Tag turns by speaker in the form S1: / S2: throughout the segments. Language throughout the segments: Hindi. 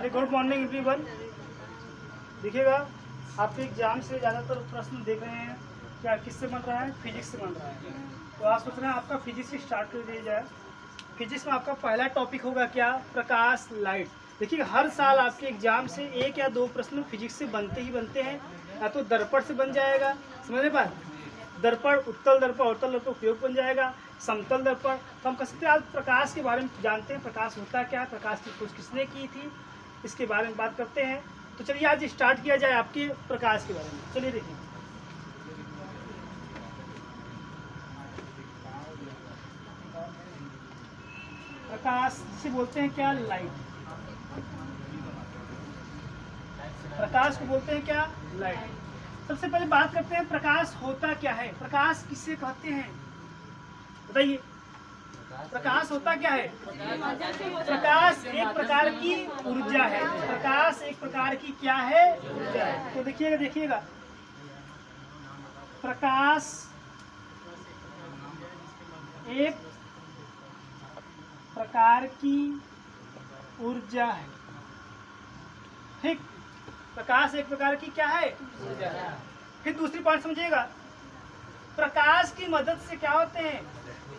S1: Very good morning everyone. देखिएगा, आपके एग्जाम से ज़्यादातर प्रश्न देख रहे हैं क्या किससे बन रहा है, फिजिक्स से बन रहा है। तो आप सोच रहे हैं आपका फिजिक्स से स्टार्ट कर दिया जाए। फिजिक्स में आपका पहला टॉपिक होगा क्या, प्रकाश, लाइट। देखिए हर साल आपके एग्जाम से 1 या 2 प्रश्न फिजिक्स से बनते ही बनते हैं। या तो दर्पण से बन जाएगा, समझने पाए, दर्पण, उत्तल दर्पण, अवतल दर्पण उपयोग बन जाएगा, समतल दर्पण। तो हम कह सकते हैं आज प्रकाश के बारे में जानते हैं, प्रकाश होता क्या है, प्रकाश की खोज किसने की थी, इसके बारे में बात करते हैं। तो चलिए आज स्टार्ट किया जाए आपके प्रकाश के बारे में। चलिए देखिए, प्रकाश जिसे बोलते हैं क्या, लाइट। प्रकाश को बोलते हैं क्या, लाइट। सबसे पहले बात करते हैं प्रकाश होता क्या है, प्रकाश किसे कहते हैं, बताइए। प्रकाश होता क्या है? प्रकाश एक प्रकार की ऊर्जा है। प्रकाश एक प्रकार की क्या है, ऊर्जा है। तो देखिएगा, प्रकाश एक प्रकार की ऊर्जा है, ठीक। प्रकाश एक प्रकार की क्या है, ऊर्जा है। फिर दूसरी पॉइंट समझिएगा, प्रकाश की मदद से क्या होते हैं,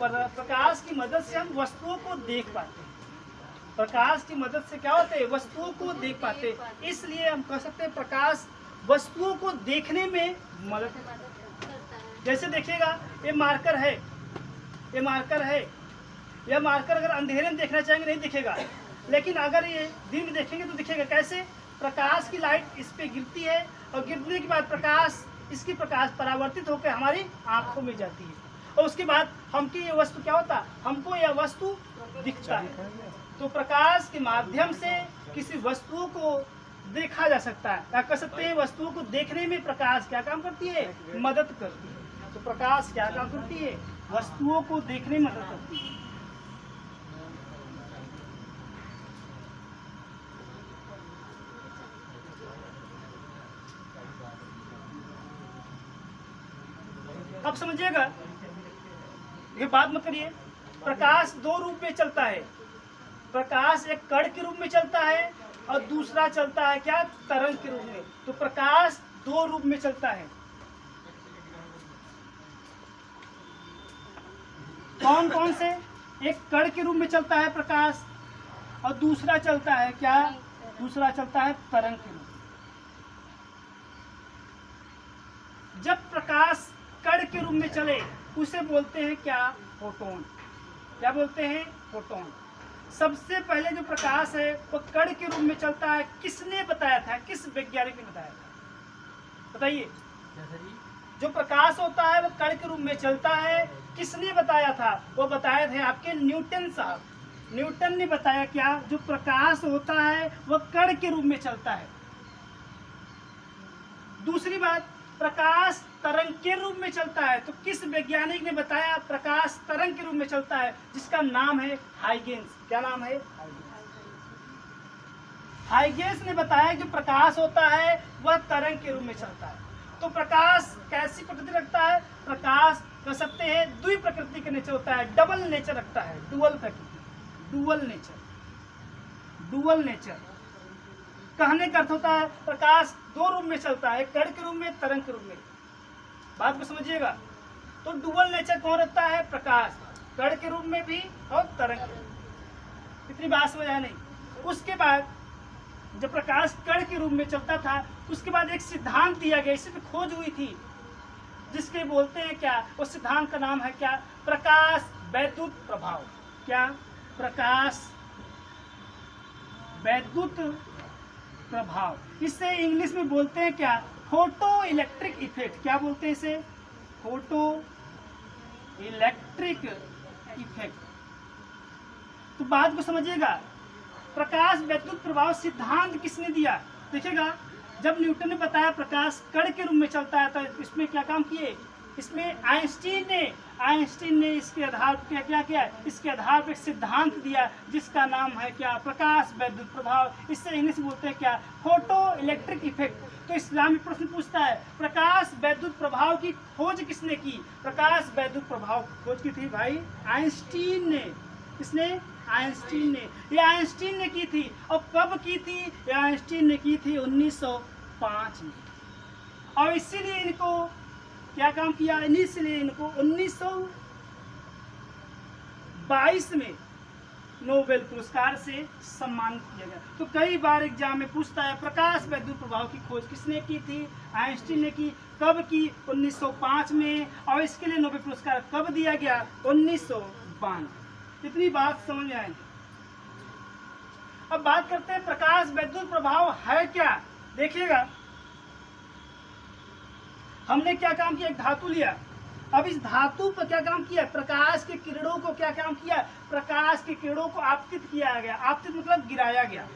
S1: प्रकाश की मदद से हम वस्तुओं को देख पाते हैं। प्रकाश की मदद से क्या होते हैं, वस्तुओं को देख पाते हैं। इसलिए हम कह सकते हैं प्रकाश वस्तुओं को देखने में मदद करता है। जैसे देखिएगा, ये मार्कर है, ये मार्कर है। यह मार्कर अगर अंधेरे में देखना चाहेंगे नहीं दिखेगा, लेकिन अगर ये दिन में देखेंगे तो दिखेगा। कैसे? प्रकाश की लाइट इस पे गिरती है और गिरने के बाद इसकी प्रकाश परावर्तित होकर हमारी आंखों में जाती है, और उसके बाद हमकी ये वस्तु क्या होता, हमको यह वस्तु दिखता है। तो प्रकाश के माध्यम से किसी वस्तु को देखा जा सकता है। क्या कह सकते हैं, वस्तुओं को देखने में प्रकाश क्या काम करती है, मदद करती है। तो प्रकाश क्या काम करती है, वस्तुओं को देखने में मदद करती है। अब समझिएगा, ये बात मत करिए। प्रकाश 2 रूप में चलता है। प्रकाश एक कण के रूप में चलता है और दूसरा चलता है क्या, तरंग के रूप में। तो प्रकाश 2 रूप में चलता है। कौन कौन से? एक कण के रूप में चलता है प्रकाश, और दूसरा चलता है क्या, दूसरा चलता है तरंग के रूप में। जब प्रकाश कण के रूप में चले उसे बोलते हैं क्या, फोटोन। क्या बोलते हैं, फोटोन। सबसे पहले जो प्रकाश है वो कण के रूप में चलता है। किसने बताया था, किस वैज्ञानिक ने बताया था, बताइए। जो प्रकाश होता है वो कण के रूप में चलता है, किसने बताया था, वो बताए थे आपके न्यूटन साहब। न्यूटन ने बताया क्या, जो प्रकाश होता है वो कण के रूप में चलता है। दूसरी बात, प्रकाश तरंग के रूप में चलता है। तो किस वैज्ञानिक ने बताया प्रकाश तरंग के रूप में चलता है, जिसका नाम है हाइगेंस। क्या नाम है, हाइगेंस ने बताया कि प्रकाश होता है वह तरंग के रूप में चलता है। तो प्रकाश कैसी प्रकृति रखता है, प्रकाश कह सकते हैं द्वि प्रकृति का नेचर होता है, डबल नेचर रखता है, डुअल प्रकृति, डुअल नेचर। डुअल नेचर कहने का अर्थ होता है प्रकाश 2 रूप में चलता है, कण के रूप में, तरंग के रूप में। बात को समझिएगा। तो डुअल नेचर कौन रखता है, प्रकाश, कण के रूप में भी और तरंग के रूप में। इतनी बात समझ आया नहीं? उसके बाद जब प्रकाश कण के रूप में चलता था, उसके बाद एक सिद्धांत दिया गया, इसी पे खोज हुई थी, जिसके बोलते हैं क्या, उस सिद्धांत का नाम है क्या, प्रकाश वैद्युत प्रभाव। क्या, प्रकाश वैद्युत प्रभाव। इसे इंग्लिश में बोलते हैं क्या, फोटो इलेक्ट्रिक इफेक्ट। क्या बोलते हैं इसे, फोटो इलेक्ट्रिक इफेक्ट। तो बात को समझिएगा, प्रकाश वैद्युत प्रभाव सिद्धांत किसने दिया, देखिएगा। जब न्यूटन ने बताया प्रकाश कण के रूप में चलता है, तो इसमें क्या काम किए, इसमें आइंस्टीन ने इसके आधार पर क्या किया, इसके आधार पर सिद्धांत दिया, जिसका नाम है क्या, प्रकाश वैद्युत प्रभाव। इससे इंग्लिश बोलते हैं क्या, फोटो इलेक्ट्रिक इफेक्ट। तो इस्लामी प्रश्न पूछता है प्रकाश वैद्युत प्रभाव की खोज किसने की, प्रकाश वैद्युत प्रभाव खोज की थी भाई आइंस्टीन ने। किसने? आइंस्टीन ने। ये आइंस्टीन ने की थी। और कब की थी? ये आइंस्टीन ने की थी 1905 में। और इसीलिए इनको क्या काम किया? इसलिए इनको 1922 में नोबेल पुरस्कार से सम्मानित किया गया। तो कई बार एग्जाम में पूछता है प्रकाश वैद्युत प्रभाव की खोज किसने की थी? आइंस्टीन ने की। कब की? 1905 में। और इसके लिए नोबेल पुरस्कार कब दिया गया? 1952। इतनी बात समझ में आएगी। अब बात करते हैं प्रकाश वैद्युत प्रभाव है क्या। देखिएगा, हमने क्या काम किया? एक धातु लिया। अब इस धातु पर क्या काम किया? प्रकाश के किरणों को क्या काम किया? प्रकाश के किरणों को आपतित किया गया। आपतित मतलब गिराया गया।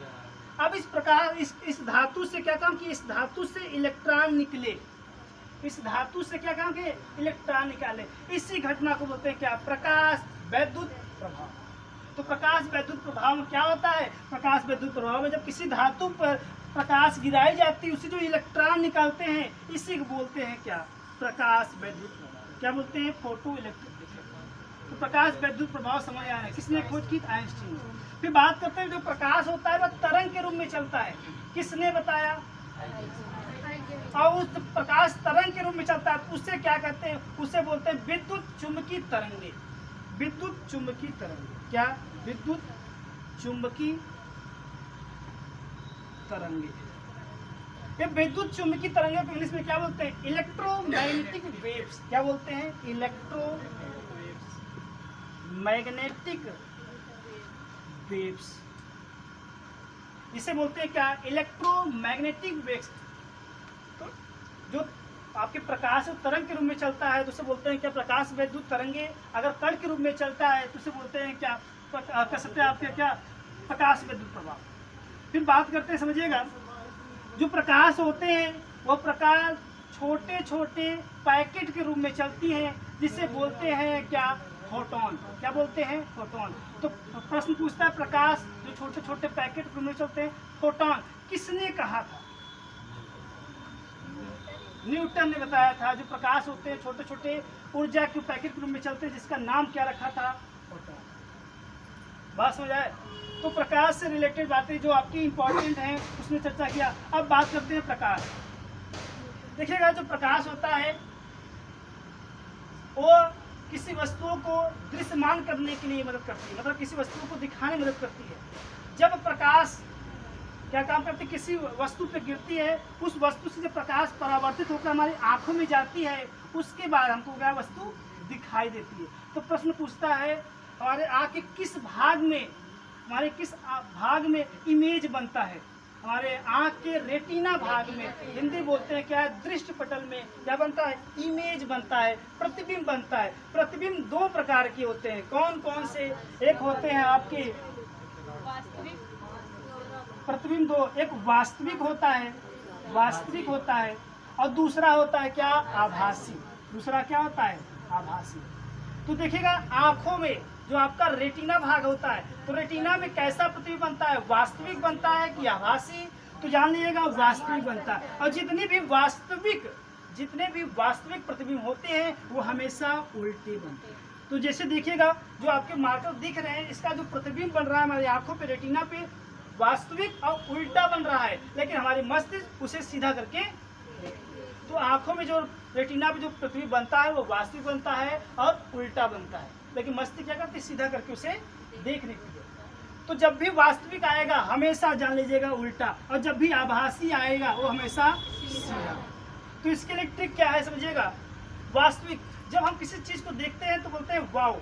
S1: अब इस प्रकार इस धातु से क्या काम किया? इस धातु से इलेक्ट्रॉन निकले। इस धातु से क्या काम किए? इलेक्ट्रॉन निकाले। इसी घटना को बोलते हैं क्या? प्रकाश वैद्युत प्रभाव। तो प्रकाश वैद्युत प्रभाव में क्या होता है? प्रकाश वैद्युत प्रभाव में जब किसी धातु पर प्रकाश गिराई जाती है, उसे जो इलेक्ट्रॉन निकालते हैं, इसी को बोलते हैं क्या? प्रकाश वैद्युत प्रभाव। क्या बोलते हैं? Photo electric. तो प्रकाश वैद्युत प्रभाव समझ आ रहा है। किसने खोज की? आइंस्टीन ने। फिर बात करते हैं जो प्रकाश होता है वह तरंग के रूप में चलता है। किसने बताया? और उस प्रकाश तरंग के रूप में चलता है, उससे क्या कहते हैं? उसे बोलते हैं विद्युत चुंबकीय तरंगे। विद्युत चुंबकीय तरंगे। क्या? विद्युत चुंबकीय तरंगे। ये विद्युत चुंबकीय तरंगे को इंग्लिश में क्या बोलते हैं? Electromagnetic waves. क्या बोलते हैं? Electromagnetic waves. इसे बोलते हैं क्या? Electromagnetic waves. तो जो आपके प्रकाश तरंग के रूप में चलता है तो उसे बोलते हैं क्या? प्रकाश वैद्युत तरंगे। अगर कण के रूप में चलता है तो उसे बोलते हैं क्या? कह सकते हैं आपके क्या? प्रकाश वैद्युत प्रभाव। फिर बात करते हैं, समझिएगा, जो प्रकाश होते हैं वो प्रकाश छोटे छोटे पैकेट के रूप में चलती हैं, जिसे बोलते हैं क्या? फोटोन। क्या बोलते हैं? फोटोन। तो प्रश्न पूछता है प्रकाश जो छोटे छोटे पैकेट के रूप में चलते हैं, फोटोन, किसने कहा था? न्यूटन ने बताया था। जो प्रकाश होते हैं छोटे छोटे ऊर्जा के पैकेट के रूप में चलते हैं, जिसका नाम क्या रखा था? फोटोन। बात समझ आए? तो प्रकाश से रिलेटेड बातें जो आपकी इंपॉर्टेंट हैं उसमें चर्चा किया। अब बात करते हैं प्रकाश। देखिएगा, जो प्रकाश होता है वो किसी वस्तुओं को दृश्यमान करने के लिए मदद करती है, मतलब किसी वस्तु को दिखाने में मदद करती है। जब प्रकाश क्या काम करती है? किसी वस्तु पे गिरती है, उस वस्तु से जब प्रकाश परावर्तित होकर हमारी आंखों में जाती है, उसके बाद हमको क्या वस्तु दिखाई देती है। तो प्रश्न पूछता है हमारे आँख के किस भाग में, हमारे किस भाग में इमेज बनता है? हमारे आँख के रेटिना भाग में, हिंदी बोलते हैं क्या? दृष्टि पटल में क्या बनता है? इमेज बनता है, प्रतिबिंब बनता है। प्रतिबिंब दो प्रकार के होते हैं। कौन कौन से? एक होते हैं आपके प्रतिबिंब दो, एक वास्तविक होता है, वास्तविक होता है, और दूसरा होता है क्या? आभासी। दूसरा क्या होता है? आभासी। तो देखिएगा, आंखों में जो आपका रेटिना भाग होता है, तो रेटिना में कैसा प्रतिबिंब बनता है? वास्तविक बनता है कि आभासी? तो जान लीजिएगा वास्तविक बनता है। और जितने भी वास्तविक प्रतिबिंब होते हैं वो हमेशा उल्टे बनते हैं। तो जैसे देखिएगा, जो आपके मार्कर दिख रहे हैं, इसका जो प्रतिबिंब बन रहा है हमारी आंखों पे, रेटिना पे, वास्तविक और उल्टा बन रहा है, लेकिन हमारी मस्तिष्क उसे सीधा करके, तो आंखों में जो रेटिना पे जो प्रतिबिंब बनता है वो वास्तविक बनता है और उल्टा बनता है, लेकिन मस्तिष्क क्या करती है? सीधा करके उसे देखने के लिए। तो जब भी वास्तविक आएगा हमेशा जान लीजिएगा उल्टा, और जब भी आभासी आएगा वो हमेशा सीधा। तो इसके लिए ट्रिक क्या है समझिएगा। वास्तविक, जब हम किसी चीज को देखते हैं तो बोलते हैं वाओ,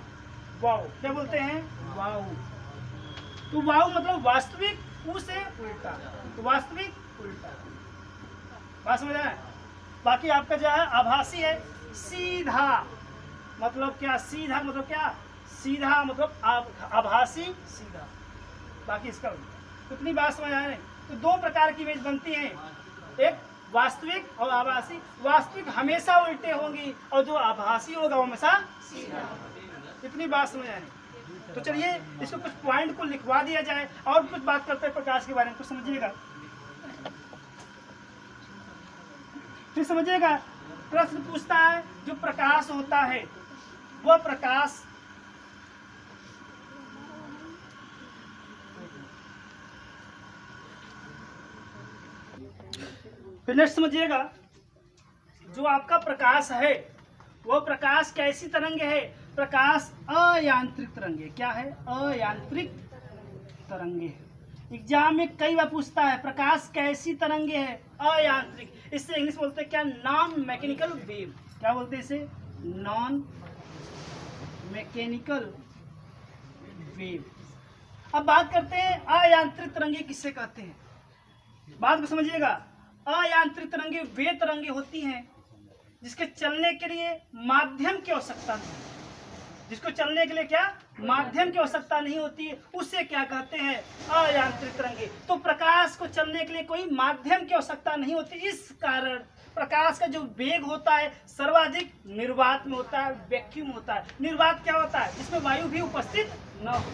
S1: वाओ। क्या बोलते हैं? वाओ। तो वाओ मतलब वास्तविक, ऊ से उल्टा, तो वास्तविक उल्टा। बात समझ आए? बाकी आपका जो है आभासी है, सीधा मतलब क्या? सीधा मतलब क्या? सीधा मतलब आभासी सीधा। बाकी इसका उल्टा। इतनी बात समझ आए? तो दो प्रकार की इमेज बनती हैं, एक वास्तविक और आभासी। वास्तविक हमेशा उल्टे होंगी और जो आभासी होगा वो हमेशा सीधा। इतनी बात समझ आए? तो चलिए इसको कुछ पॉइंट को लिखवा दिया जाए और कुछ बात करते हैं प्रकाश के बारे में, कुछ समझिएगा। फिर समझिएगा, प्रश्न पूछता है जो प्रकाश होता है वह प्रकाश फिर नेक्स्ट समझिएगा, जो आपका प्रकाश है वो प्रकाश कैसी तरंग है? प्रकाश अयांत्रिक तरंग है। क्या है? अयांत्रिक तरंगे है। एग्जाम में कई बार पूछता है प्रकाश कैसी तरंगे है? अयांत्रिक। इससे इंग्लिश बोलते हैं क्या? Non mechanical wave. क्या बोलते हैं इसे? Non mechanical wave. अब बात करते हैं अयांत्रिक तरंगे किससे कहते हैं। बात को समझिएगा, अयांत्रिक तरंगे वे तरंगे होती हैं जिसके चलने के लिए माध्यम की आवश्यकता नहीं, जिसको चलने के लिए क्या? माध्यम की आवश्यकता नहीं होती है, उससे क्या कहते हैं? अयांत्रिक तरंगे। तो प्रकाश को चलने के लिए कोई माध्यम की आवश्यकता नहीं होती, इस कारण प्रकाश का जो वेग होता है सर्वाधिक निर्वात में होता है, वैक्यूम होता है। निर्वात क्या होता है? जिसमें वायु भी उपस्थित न हो,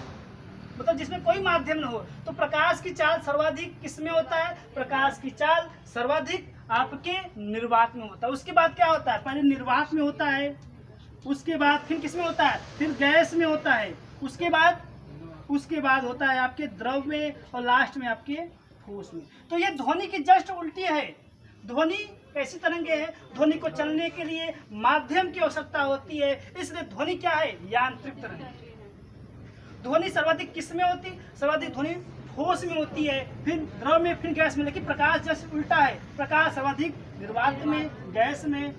S1: मतलब जिसमें कोई माध्यम न हो। तो प्रकाश की चाल सर्वाधिक किसमें होता है? प्रकाश की चाल सर्वाधिक आपके निर्वात में होता है। उसके बाद क्या होता है? पहले निर्वात में होता है, उसके बाद फिर किसमें होता है? फिर गैस में होता है, उसके बाद होता है आपके द्रव में, और लास्ट में आपके ठोस में। तो ये ध्वनि की जस्ट उल्टी है। ध्वनि कैसी तरंगे है? ध्वनि को चलने के लिए माध्यम की आवश्यकता होती है, इसलिए ध्वनि क्या है? यांत्रिक तरंग। ध्वनि सर्वाधिक किस में होती? सर्वाधिक ध्वनि ठोस में होती है, फिर द्रव में, फिर गैस में। लेकिन प्रकाश जस्ट उल्टा है, प्रकाश सर्वाधिक निर्वात में, गैस में।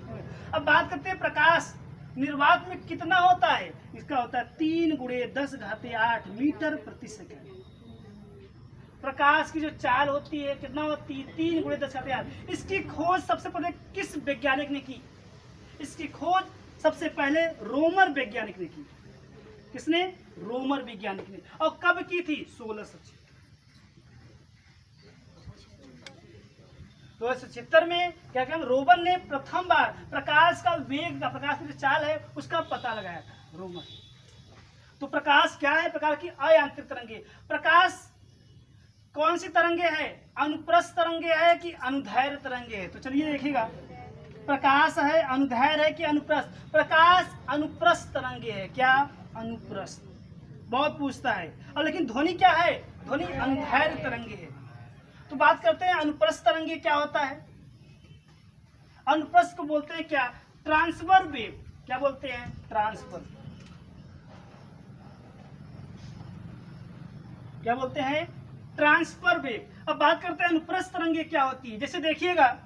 S1: अब बात करते हैं प्रकाश निर्वात में कितना होता है। इसका होता है 3 × 10⁸ मीटर प्रति सेकंड। प्रकाश की जो चाल होती है कितना होती है? 3 × 10⁸। इसकी खोज सबसे पहले किस वैज्ञानिक ने की? इसकी खोज सबसे पहले रोमर वैज्ञानिक ने की। किसने? रोमर वैज्ञानिक ने। और कब की थी? 1676 में क्या क्या रोमन ने प्रथम बार प्रकाश का वेग, प्रकाश की जो चाल है उसका पता लगाया था, रोमन। तो प्रकाश क्या है? प्रकाश की अयांत्रिक तरंगे। प्रकाश कौन सी तरंगे है? अनुप्रस्थ तरंगे है कि अनुदैर्घ्य तरंगे है? तो चलिए देखिएगा, प्रकाश है अनुदैर्घ्य है कि अनुप्रस्थ? प्रकाश अनुप्रस्थ तरंगे है। क्या? अनुप्रस्थ। बहुत पूछता है। और लेकिन ध्वनि क्या है? ध्वनि अनुदैर्घ्य तरंगे है। तो बात करते हैं अनुप्रस्थ तरंगे क्या होता है। अनुप्रस्थ को बोलते हैं क्या? Transfer wave. क्या बोलते हैं? ट्रांसफर। क्या बोलते हैं? Transfer wave. अब बात करते हैं अनुप्रस्थ तरंगे क्या होती है। जैसे देखिएगा,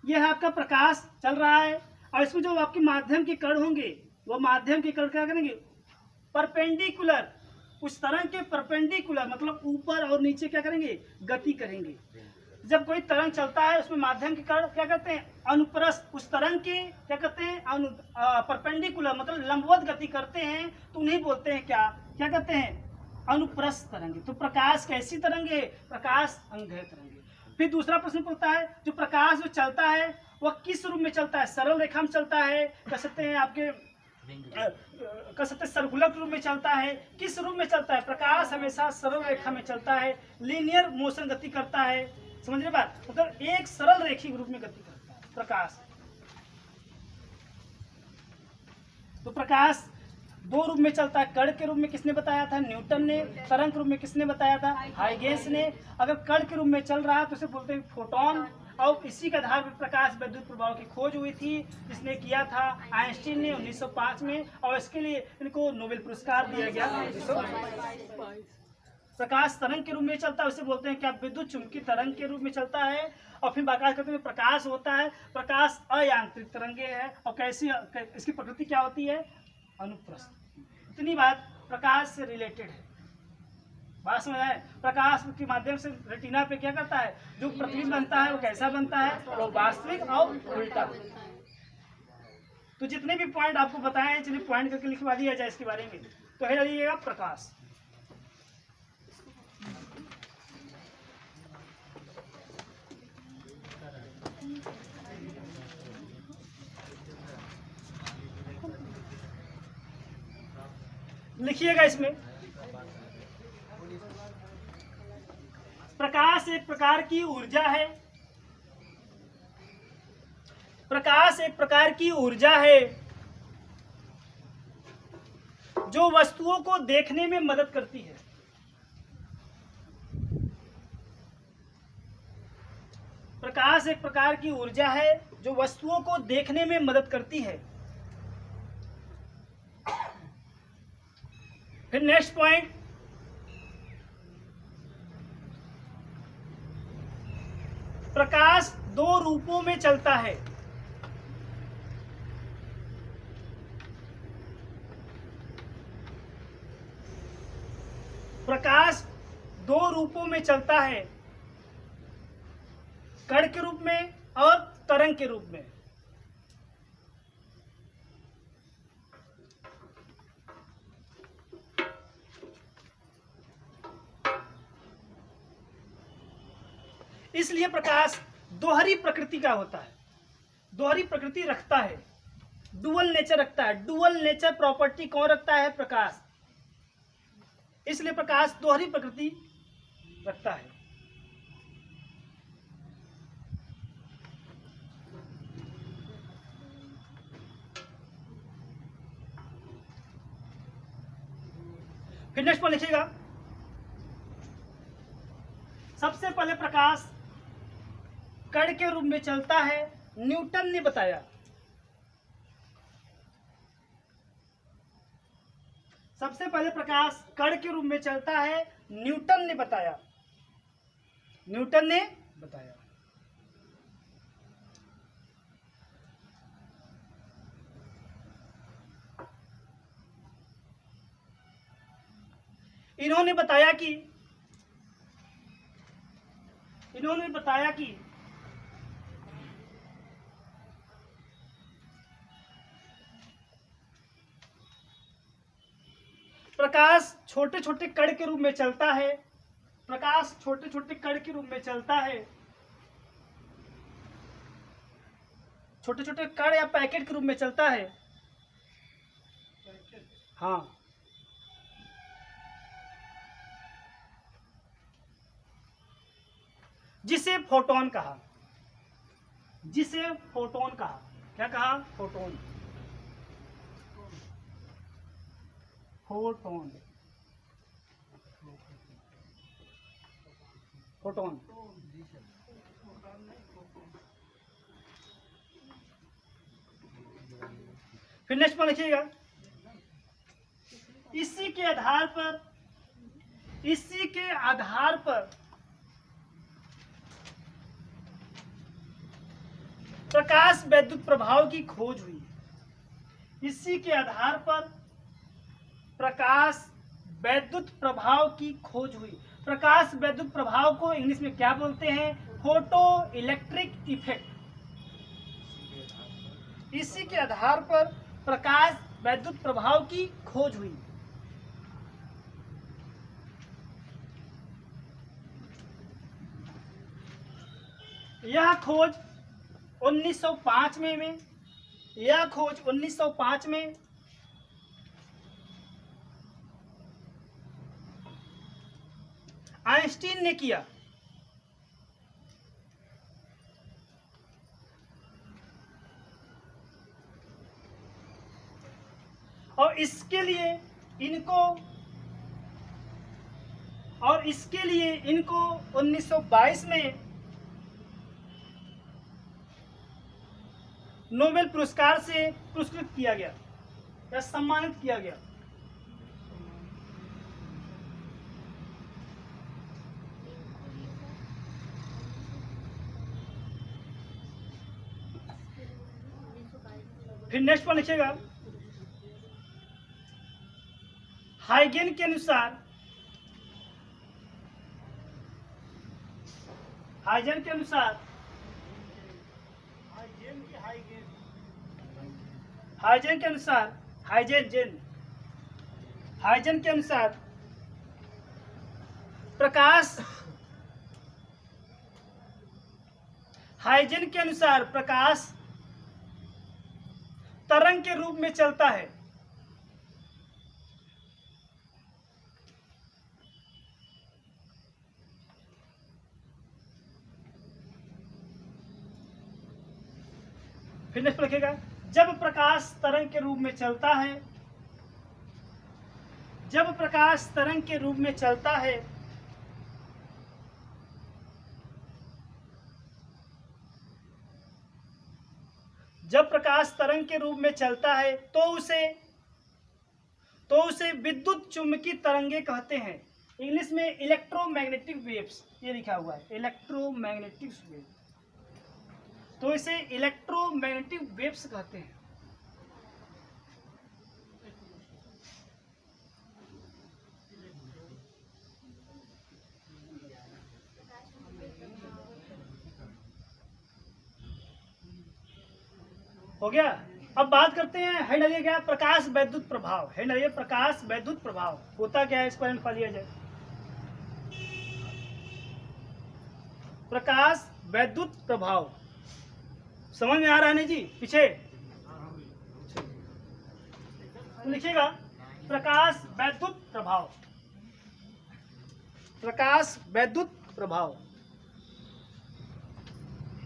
S1: यह है आपका प्रकाश चल रहा है, और इसमें जो आपके माध्यम के कण होंगे, वो माध्यम के कण क्या करेंगे? परपेंडिकुलर, उस तरंग के परपेंडिकुलर, मतलब ऊपर और नीचे क्या करेंगे? गति करेंगे। जब कोई तरंग चलता है उसमें माध्यम के कण क्या करते हैं? अनुप्रस्थ, उस तरंग के क्या करते हैं? परपेंडिकुलर, मतलब लंबवत गति करते हैं, तो उन्हें बोलते हैं क्या? क्या कहते हैं? अनुप्रस्थ तरंगे। तो प्रकाश कैसी तरंगे? प्रकाश अनुदैर्घ्य तरंगे। फिर दूसरा प्रश्न पूछता है, जो प्रकाश जो चलता है वह किस रूप में चलता है? सरल रेखा में चलता है, कह सकते हैं आपके कह सकते हैं सर्कुलर रूप में चलता है, किस रूप में चलता है? प्रकाश हमेशा सरल रेखा में चलता है, लीनियर मोशन गति करता है। समझ रहे बात? मतलब एक सरल रेखी रूप में गति करता है प्रकाश। तो प्रकाश 2 रूप में चलता है। कण के रूप में किसने बताया था? न्यूटन ने। तरंग के रूप में किसने बताया था? हाइगेंस ने। अगर कण के रूप में चल रहा है तो उसे बोलते हैं फोटोन। और इसी के आधार पर प्रकाश विद्युत प्रभाव की खोज हुई थी, जिसने किया था आइंस्टीन ने 1905 में, और इसके लिए इनको नोबेल पुरस्कार दिया गया। प्रकाश तरंग के रूप में चलता है, उसे बोलते हैं क्या? विद्युत चुंबकीय तरंग के रूप में चलता है। और फिर बात करते हैं प्रकाश होता है, प्रकाश अयांत्रिक तरंगे है। और कैसी इसकी प्रकृति क्या होती है? अनुप्रस्थ। इतनी बात प्रकाश से रिलेटेड है। बात समझ आए? प्रकाश के माध्यम से रेटिना पे क्या करता है? जो प्रतिबिंब बनता है वो कैसा बनता है? वो वास्तविक और उल्टा। तो जितने भी पॉइंट आपको बताए हैं, चलिए पॉइंट करके लिखवा दिया जाए इसके बारे में। तो है जाइएगा प्रकाश। लिखिएगा इसमें, प्रकाश एक प्रकार की ऊर्जा है। प्रकाश एक प्रकार की ऊर्जा है जो वस्तुओं को देखने में मदद करती है। प्रकाश एक प्रकार की ऊर्जा है जो वस्तुओं को देखने में मदद करती है। फिर नेक्स्ट पॉइंट, प्रकाश दो रूपों में चलता है। प्रकाश दो रूपों में चलता है, कण के रूप में और तरंग के रूप में। इसलिए प्रकाश दोहरी प्रकृति का होता है, दोहरी प्रकृति रखता है, डुअल नेचर रखता है। डुअल नेचर प्रॉपर्टी कौन रखता है? प्रकाश। इसलिए प्रकाश दोहरी प्रकृति रखता है। फिर नेक्स्ट पर लिखिएगा, सबसे पहले प्रकाश कण के रूप में चलता है, न्यूटन ने बताया। सबसे पहले प्रकाश कण के रूप में चलता है, न्यूटन ने बताया। न्यूटन ने बताया। इन्होंने बताया कि प्रकाश छोटे छोटे कण के रूप में चलता है। प्रकाश छोटे छोटे कण के रूप में चलता है, छोटे छोटे कण या पैकेट के रूप में चलता है। हाँ, जिसे फोटोन कहा। जिसे फोटोन कहा। क्या कहा? फोटोन। फोटोन। फोटोन। फिर नेक्स्ट पर लिखिएगा, इसी के आधार पर प्रकाश वैद्युत प्रभाव की खोज हुई। इसी के आधार पर प्रकाश वैद्युत प्रभाव की खोज हुई। प्रकाश वैद्युत प्रभाव को इंग्लिश में क्या बोलते हैं? Photo electric effect. इसी के आधार पर प्रकाश वैद्युत प्रभाव की खोज हुई। यह खोज 1905 में आइंस्टीन ने किया। और इसके लिए इनको 1922 में नोबेल पुरस्कार से पुरस्कृत किया गया या सम्मानित किया गया। फिर नेक्स्ट पर लिखिएगा, हाइगेन के अनुसार हाइजेन के अनुसार प्रकाश तरंग के रूप में चलता है। फिर नेक्स्ट लिखेगा, जब प्रकाश तरंग के रूप में चलता है, प्रकाश तरंग के रूप में चलता है तो उसे विद्युत चुम्बकीय तरंगे कहते हैं। इंग्लिश में इलेक्ट्रोमैग्नेटिक वेव्स ये लिखा हुआ है, इलेक्ट्रोमैग्नेटिक वेव, तो इसे इलेक्ट्रोमैग्नेटिक वेव्स कहते हैं। हो गया। अब बात करते हैं हेड डालिए क्या, प्रकाश वैद्युत प्रभाव। हेड डालिए प्रकाश वैद्युत प्रभाव होता क्या है, इस पर पढ़ लिया जाए। प्रकाश वैद्युत प्रभाव समझ में आ रहा है नहीं जी? पीछे तो लिखिएगा प्रकाश वैद्युत प्रभाव, प्रकाश वैद्युत प्रभाव।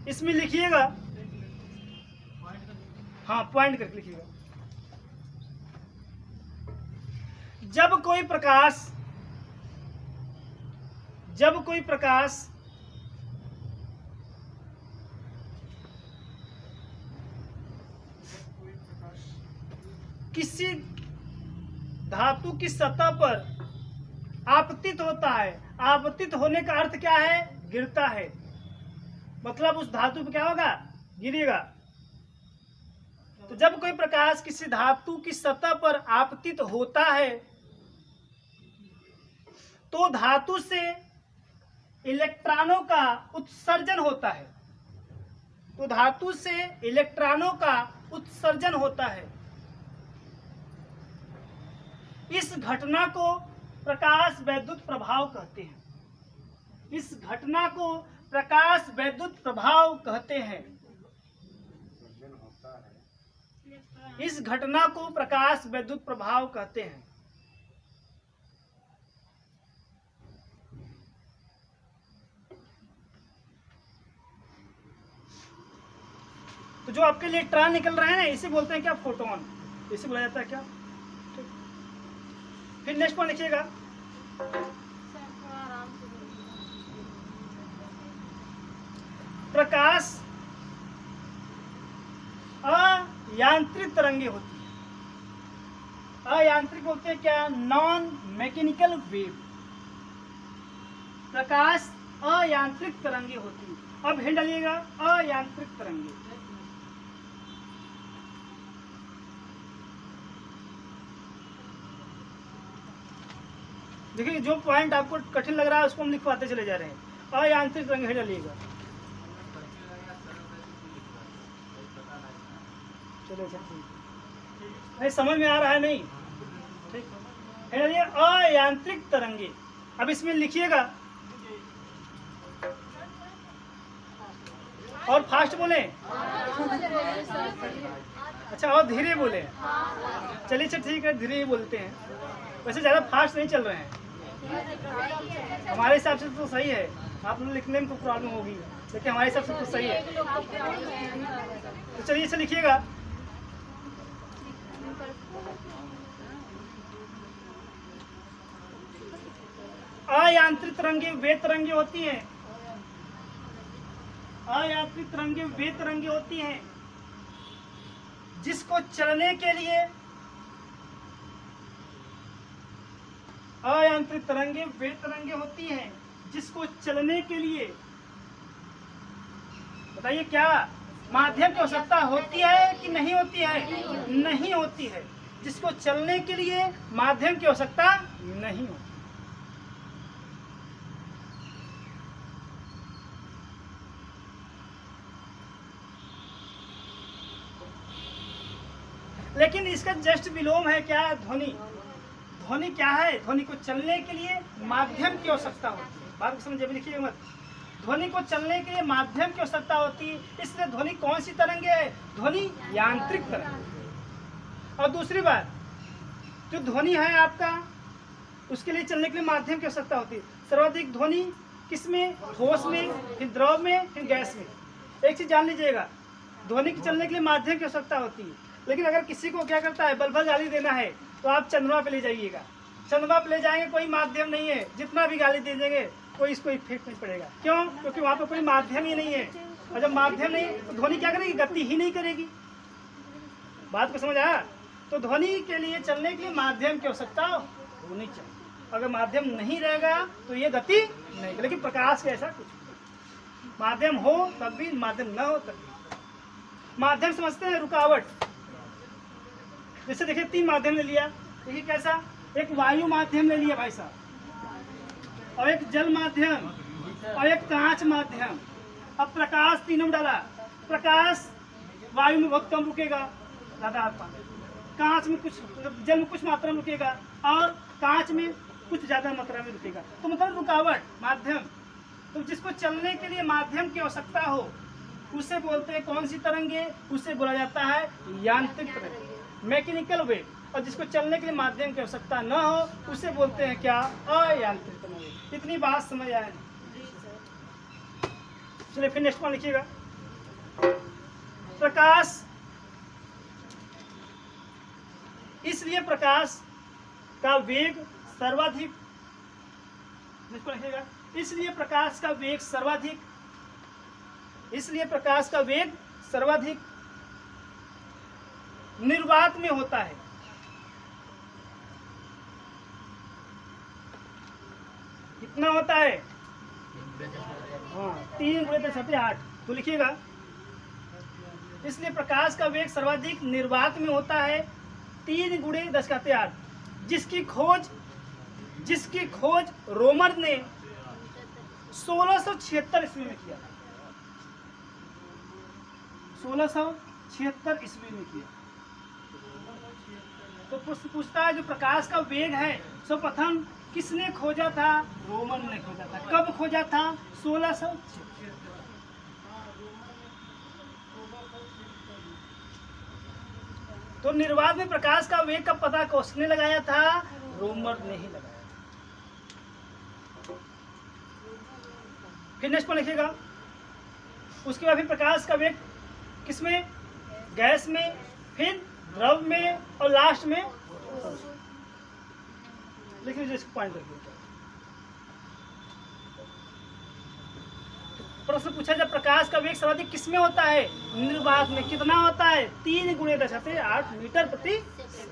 S1: इसमें लिखिएगा, हाँ पॉइंट करके लिखिएगा, जब कोई प्रकाश किसी धातु की सतह पर आपतित होता है, आपतित होने का अर्थ क्या है, गिरता है, मतलब उस धातु पर क्या होगा, गिरेगा। तो जब कोई प्रकाश किसी धातु की सतह पर आपतित होता है तो धातु से इलेक्ट्रॉनों का उत्सर्जन होता है, तो धातु से इलेक्ट्रॉनों का उत्सर्जन होता है। इस घटना को प्रकाश वैद्युत प्रभाव कहते हैं, इस घटना को प्रकाश वैद्युत प्रभाव कहते हैं, इस घटना को प्रकाश वैद्युत प्रभाव कहते हैं। तो जो आपके इलेक्ट्रॉन निकल रहे हैं ना, इसे बोलते हैं क्या, फोटोन, इसे बोला जाता है क्या। फिर नेक्स्ट पॉइंट लिखिएगा, प्रकाश अयांत्रिक तरंगे होती है। अयांत्रिक बोलते हैं क्या, नॉन मैकेनिकल वेव। प्रकाश अयांत्रिक तरंगे होती है। अब हिंट डालिएगा, अयांत्रिक तरंगे। देखिए जो पॉइंट आपको कठिन लग रहा है उसको हम लिखवाते चले जा रहे हैं। अयांत्रिक तरंगे हिंट डालिएगा। चलो नहीं समझ में आ रहा है, नहीं ठीक है, अयांत्रिक तरंगे। अब इसमें लिखिएगा, और फास्ट बोले, अच्छा और धीरे बोले, चलिए अच्छा ठीक है, धीरे ही बोलते हैं, वैसे ज्यादा फास्ट नहीं चल रहे हैं, हमारे हिसाब से तो sही है, आप लोग लिखने में तो प्रॉब्लम होगी, लेकिन हमारे हिसाब से तो सही है। तो चलिए इसे लिखिएगा, अयांत्रिक तरंगे वे तरंगे होती हैं, अयांत्रिक तरंगे वे तरंगे होती हैं जिसको चलने के लिए, अयांत्रिक तरंगे वे तरंगे होती हैं जिसको चलने के लिए, बताइए क्या माध्यम की आवश्यकता होती है कि नहीं होती है, नहीं होती है, जिसको चलने के लिए माध्यम की आवश्यकता नहीं होती। लेकिन इसका जस्ट विलोम है क्या, ध्वनि। ध्वनि क्या है, ध्वनि को चलने के लिए माध्यम की आवश्यकता होती है, बात को समझिए, लिखिए मत, ध्वनि को चलने के लिए माध्यम की आवश्यकता होती है, इसलिए ध्वनि कौन सी तरंग है, ध्वनि यांत्रिक तरंग। और दूसरी बात, जो ध्वनि है आपका, उसके लिए चलने के लिए माध्यम की आवश्यकता होती है। सर्वाधिक ध्वनि किसमें, ठोस में, फिर द्रव में, फिर गैस में। एक चीज जान लीजिएगा, ध्वनि के चलने के लिए माध्यम की आवश्यकता होती है, लेकिन अगर किसी को क्या करता है, बल्बल गाली देना है तो आप चंद्रमा पे ले जाइएगा, चंद्रमा पे ले जाएंगे, कोई माध्यम नहीं है, जितना भी गाली दे देंगे कोई इसको इफेक्ट नहीं पड़ेगा। क्यों? क्योंकि वहाँ पे कोई माध्यम ही नहीं है, और जब माध्यम नहीं तो ध्वनि क्या करेगी, गति ही नहीं करेगी। बात को समझ आया? तो ध्वनि के लिए चलने के लिए माध्यम की आवश्यकता होनी चाहिए। अगर माध्यम नहीं रहेगा तो ये गति नहीं। लेकिन प्रकाश का ऐसा कुछ नहीं। माध्यम हो तब भी, माध्यम न हो तब भी। माध्यम समझते हैं रुकावट। जैसे देखिए 3 माध्यम ले लिया, देखिए कैसा, एक वायु माध्यम ले लिया भाई साहब, और एक जल माध्यम, और एक कांच माध्यम। अब प्रकाश तीनों में डाला। प्रकाश वायु में बहुत कम रुकेगा, ज्यादा कांच में कुछ, जल में कुछ मात्रा में रुकेगा, और कांच में कुछ ज्यादा मात्रा में रुकेगा। तो मतलब रुकावट माध्यम। तो जिसको चलने के लिए माध्यम की आवश्यकता हो उसे बोलते हैं कौन सी तरंगे? उसे बोला जाता है यांत्रिक तरंगे, मैकेनिकल वेव। और जिसको चलने के लिए माध्यम की आवश्यकता न हो उसे बोलते हैं क्या? अयांत्रिक तरंगे। इतनी बात समझ आया नहीं? चलिए फिर नेक्स्ट वन लिखिएगा। प्रकाश, इसलिए प्रकाश का वेग सर्वाधिक, लिखिएगा, इसलिए प्रकाश का वेग सर्वाधिक, इसलिए प्रकाश का वेग सर्वाधिक निर्वात में होता है। कितना होता है? हाँ, 3 × 10⁸। तो लिखिएगा, इसलिए प्रकाश का वेग सर्वाधिक निर्वात में होता है 3 × 10⁸, जिसकी खोज रोमर ने 1676 ईस्वी में किया। 1676 ईस्वी में किया। तो प्रश्न पूछता है जो प्रकाश का वेग है सर्वप्रथम किसने खोजा था? रोमन ने खोजा था। कब खोजा था? 1676। तो निर्वात में प्रकाश का वेग का पता किसने लगाया था? रोमर ने ही लगाया। फिर नेक्स्ट पर लिखिएगा, उसके बाद फिर प्रकाश का वेग किसमें? गैस में, फिर द्रव में, और लास्ट में लिखिए, इसको पॉइंट रखिए। प्रश्न पूछा जब प्रकाश का वेग सर्वाधिक किसमें होता है? निर्वात में। कितना होता है? 3 × 10⁸ मीटर प्रति सेकंड।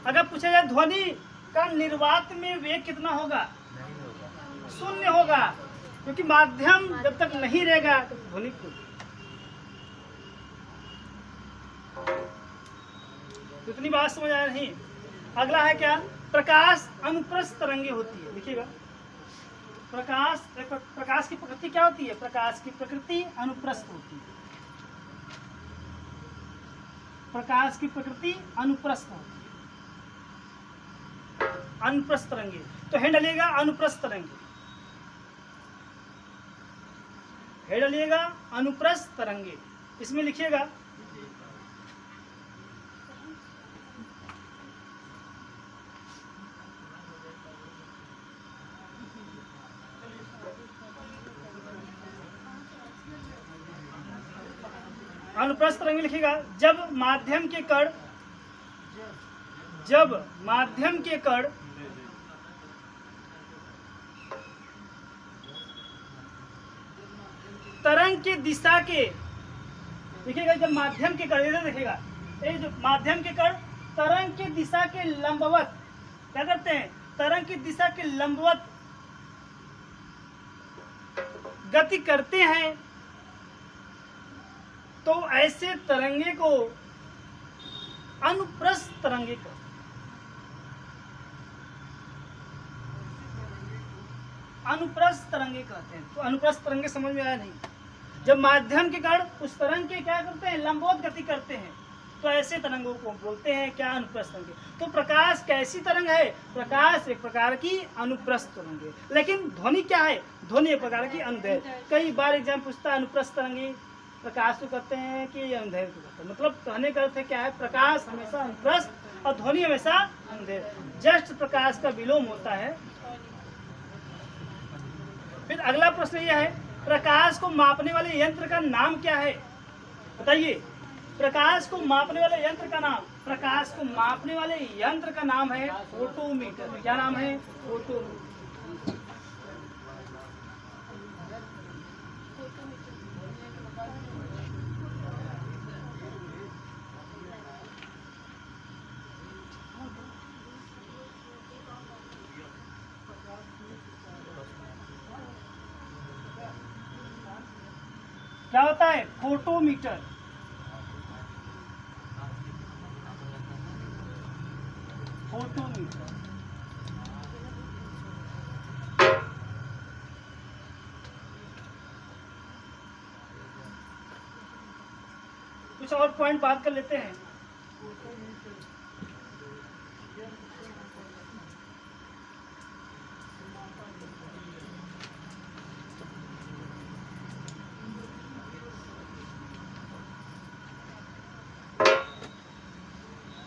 S1: अगर पूछा जाए ध्वनि का निर्वात में वेग कितना होगा? 0 होगा, क्योंकि माध्यम जब तक नहीं रहेगा तो ध्वनि को। इतनी बात समझ आया नहीं? अगला है क्या? प्रकाश अनुप्रस्थ तरंगे होती है। लिखिएगा, प्रकाश की प्रकृति क्या होती है? प्रकाश की प्रकृति अनुप्रस्थ होती है। प्रकाश की प्रकृति अनुप्रस्थ होती है। अनुप्रस्थ तरंगे, तो है डालिएगा अनुप्रस्थ तरंगे, है डालिएगा अनुप्रस्थ तरंगे। इसमें लिखिएगा अनुप्रस्थ तरंगे। लिखिएगा, जब माध्यम के कण तरंग की दिशा के, देखिएगा जब माध्यम के कण, इधर देखिएगा, ये जो माध्यम के कण तरंग की दिशा के लंबवत क्या करते हैं? तरंग की दिशा के लंबवत गति करते हैं, तो ऐसे तरंगे को अनुप्रस्थ तरंगे कहते हैं। अनुप्रस्थ तरंगे कहते हैं। तो अनुप्रस्थ तरंगे समझ में आया नहीं? जब माध्यम के कण उस तरंग के क्या करते हैं? लंबवत गति करते हैं, तो ऐसे तरंगों को बोलते हैं क्या? अनुप्रस्थ तरंगे। तो प्रकाश कैसी तरंग है? प्रकाश एक प्रकार की अनुप्रस्थ तरंग है। लेकिन ध्वनि क्या है? ध्वनि एक प्रकार की अनुदैर्घ्य। कई बार एग्जाम पूछता है अनुप्रस्थ तरंगे प्रकाश को कहते हैं कि अनुदैर्घ्य को कहते हैं। मतलब कहने का अर्थ क्या है? प्रकाश हमेशा अनुप्रस्थ और ध्वनि हमेशा अनुदैर्घ्य। जस्ट प्रकाश का विलोम होता है। फिर अगला प्रश्न यह है, प्रकाश को मापने वाले यंत्र का नाम क्या है? बताइए। प्रकाश को मापने वाले यंत्र का नाम, प्रकाश को मापने वाले यंत्र का नाम है फोटोमीटर। क्या नाम है? फोटोमीटर। क्या होता है? फोटोमीटर। फोटोमीटर कुछ और पॉइंट बात कर लेते हैं।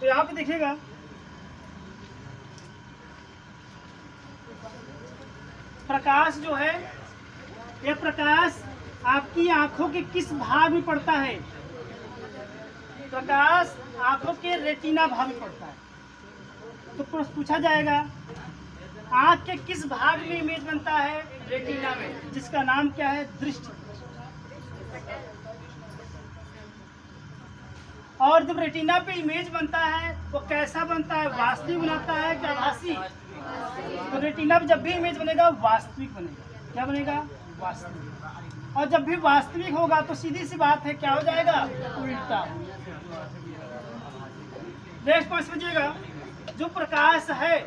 S1: तो यहाँ पे देखिएगा, प्रकाश जो है, यह प्रकाश आपकी आंखों के किस भाग में पड़ता है? प्रकाश आंखों के रेटिना भाग में पड़ता है। तो प्रश्न पूछा जाएगा, आंख के किस भाग में इमेज बनता है? रेटिना में, जिसका नाम क्या है? दृष्टि। और जब रेटिना पे इमेज बनता है वो कैसा बनता है? वास्तविक बनाता है क्या आभासी? तो रेटिना पे जब भी इमेज बनेगा वास्तविक बनेगा। क्या बनेगा? वास्तविक। और जब भी वास्तविक होगा तो सीधी सी बात है, क्या हो जाएगा? उल्टा। नेक्स्ट पॉइंट समझिएगा, जो प्रकाश है,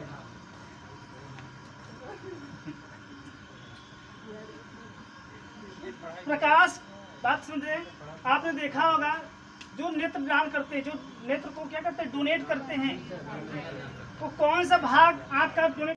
S1: प्रकाश, बात समझे, आपने देखा होगा जो नेत्र दान करते हैं, जो नेत्र को क्या करते हैं? डोनेट करते हैं, तो कौन सा भाग आंख का डोनेट